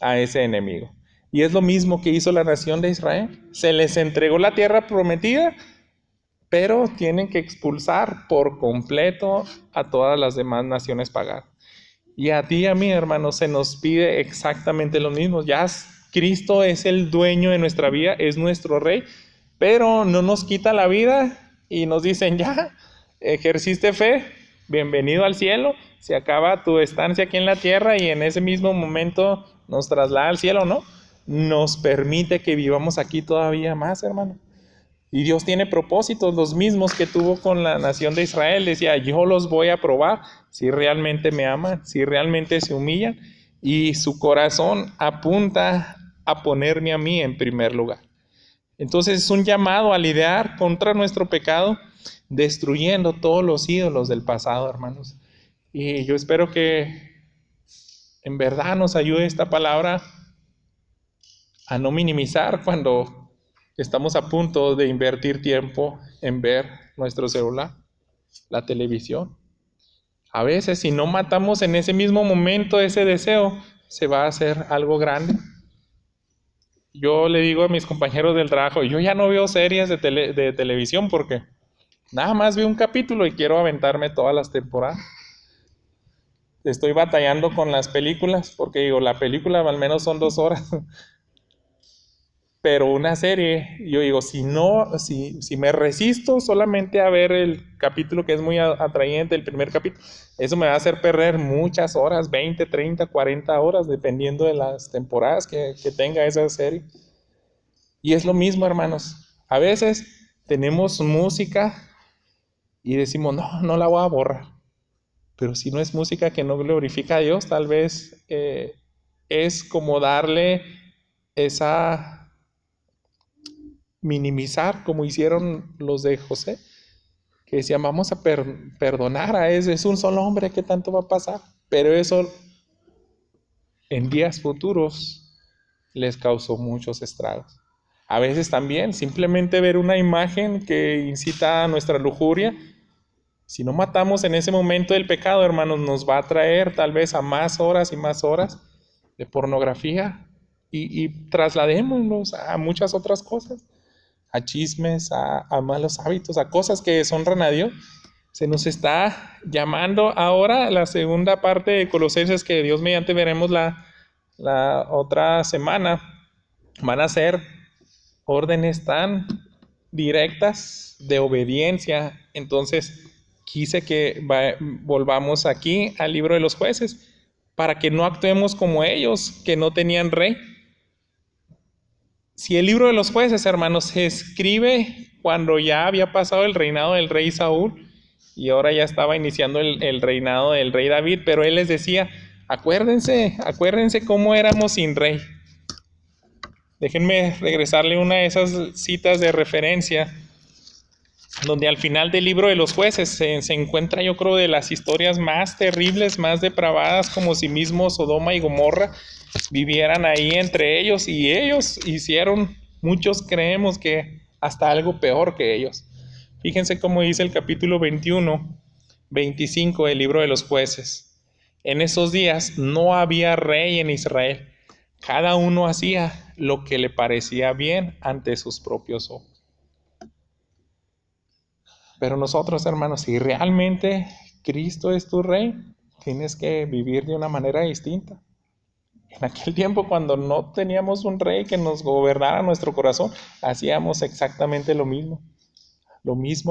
Speaker 1: a ese enemigo. Y es lo mismo que hizo la nación de Israel. Se les entregó la tierra prometida, pero tienen que expulsar por completo a todas las demás naciones paganas. Y a ti y a mí, hermanos, se nos pide exactamente lo mismo. Ya Cristo es el dueño de nuestra vida, es nuestro rey, pero no nos quita la vida y nos dicen, ya, ejerciste fe, bienvenido al cielo, se acaba tu estancia aquí en la tierra y en ese mismo momento nos traslada al cielo, ¿no? Nos permite que vivamos aquí todavía más, hermano. Y Dios tiene propósitos, los mismos que tuvo con la nación de Israel. Decía, yo los voy a probar si realmente me aman, si realmente se humillan. Y su corazón apunta a ponerme a mí en primer lugar. Entonces es un llamado a lidiar contra nuestro pecado, destruyendo todos los ídolos del pasado, hermanos. Y yo espero que en verdad nos ayude esta palabra a no minimizar cuando estamos a punto de invertir tiempo en ver nuestro celular, la televisión. A veces, si no matamos en ese mismo momento ese deseo, se va a hacer algo grande. Yo le digo a mis compañeros del trabajo, yo ya no veo series de televisión porque nada más veo un capítulo y quiero aventarme todas las temporadas. Estoy batallando con las películas porque digo, la película al menos son 2 horas. Pero una serie, yo digo, si me resisto solamente a ver el capítulo que es muy atrayente, el primer capítulo, eso me va a hacer perder muchas horas, 20, 30, 40 horas, dependiendo de las temporadas que tenga esa serie. Y es lo mismo, hermanos. A veces tenemos música y decimos, no la voy a borrar. Pero si no es música que no glorifica a Dios, tal vez es como darle esa minimizar como hicieron los de José, que decían vamos a perdonar a ese, es un solo hombre, ¿qué tanto va a pasar? Pero eso en días futuros les causó muchos estragos. A veces también simplemente ver una imagen que incita a nuestra lujuria, si no matamos en ese momento el pecado, hermanos, nos va a traer tal vez a más horas y más horas de pornografía y trasladémonos a muchas otras cosas, a chismes, a malos hábitos, a cosas que deshonran a Dios. Se nos está llamando ahora la segunda parte de Colosenses, que Dios mediante veremos la otra semana. Van a ser órdenes tan directas de obediencia. Entonces quise que volvamos aquí al libro de los jueces para que no actuemos como ellos, que no tenían rey. Si el libro de los jueces, hermanos, se escribe cuando ya había pasado el reinado del rey Saúl y ahora ya estaba iniciando el reinado del rey David, pero él les decía, acuérdense cómo éramos sin rey. Déjenme regresarle una de esas citas de referencia, donde al final del libro de los jueces se encuentra, yo creo, de las historias más terribles, más depravadas, como si mismo Sodoma y Gomorra vivieran ahí entre ellos, y ellos hicieron, muchos creemos que hasta algo peor que ellos. Fíjense cómo dice el capítulo 21, 25 del libro de los jueces. En esos días no había rey en Israel. Cada uno hacía lo que le parecía bien ante sus propios ojos. Pero nosotros, hermanos, si realmente Cristo es tu rey, tienes que vivir de una manera distinta. En aquel tiempo, cuando no teníamos un rey que nos gobernara nuestro corazón, hacíamos exactamente lo mismo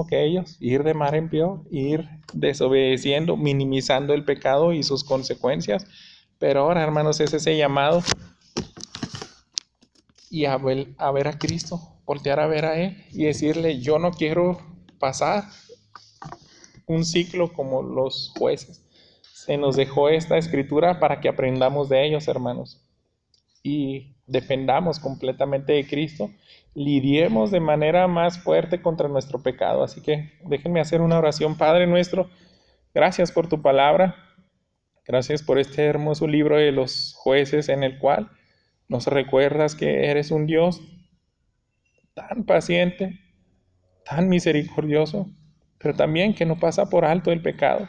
Speaker 1: que ellos, ir de mar en peor, ir desobedeciendo, minimizando el pecado y sus consecuencias. Pero ahora, hermanos, es ese llamado y a ver a Cristo, voltear a ver a Él y decirle, yo no quiero pasar un ciclo como los jueces. Se nos dejó esta escritura para que aprendamos de ellos, hermanos, y dependamos completamente de Cristo, lidiemos de manera más fuerte contra nuestro pecado. Así que déjenme hacer una oración. Padre nuestro, gracias por tu palabra, gracias por este hermoso libro de los jueces en el cual nos recuerdas que eres un Dios tan paciente, tan misericordioso, pero también que no pasa por alto el pecado.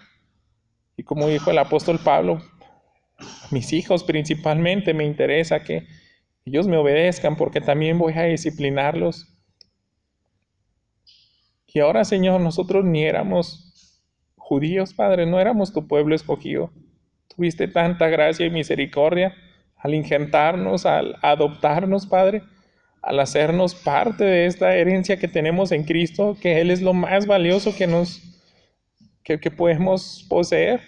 Speaker 1: Y como dijo el apóstol Pablo, a mis hijos principalmente me interesa que ellos me obedezcan porque también voy a disciplinarlos. Y ahora, Señor, nosotros ni éramos judíos, Padre, no éramos tu pueblo escogido. Tuviste tanta gracia y misericordia al injertarnos, al adoptarnos, Padre, al hacernos parte de esta herencia que tenemos en Cristo, que Él es lo más valioso que podemos poseer.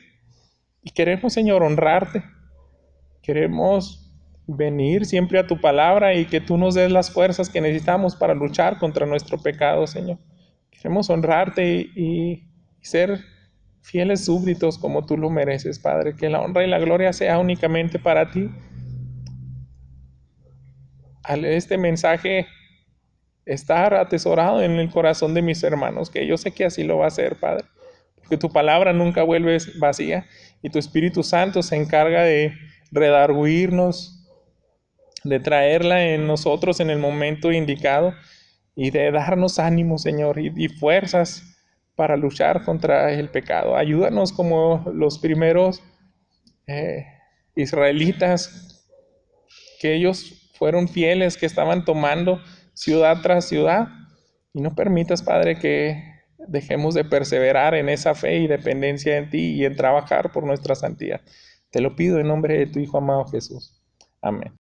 Speaker 1: Y queremos, Señor, honrarte. Queremos venir siempre a tu palabra y que tú nos des las fuerzas que necesitamos para luchar contra nuestro pecado, Señor. Queremos honrarte y ser fieles súbditos como tú lo mereces, Padre. Que la honra y la gloria sea únicamente para ti. Este mensaje estar atesorado en el corazón de mis hermanos, que yo sé que así lo va a hacer, Padre, porque tu palabra nunca vuelve vacía y tu Espíritu Santo se encarga de redarguirnos, de traerla en nosotros en el momento indicado y de darnos ánimo, Señor, y fuerzas para luchar contra el pecado. Ayúdanos como los primeros israelitas, que ellos fueron fieles, que estaban tomando ciudad tras ciudad, y no permitas, Padre, que dejemos de perseverar en esa fe y dependencia en ti y en trabajar por nuestra santidad. Te lo pido en nombre de tu Hijo amado Jesús. Amén.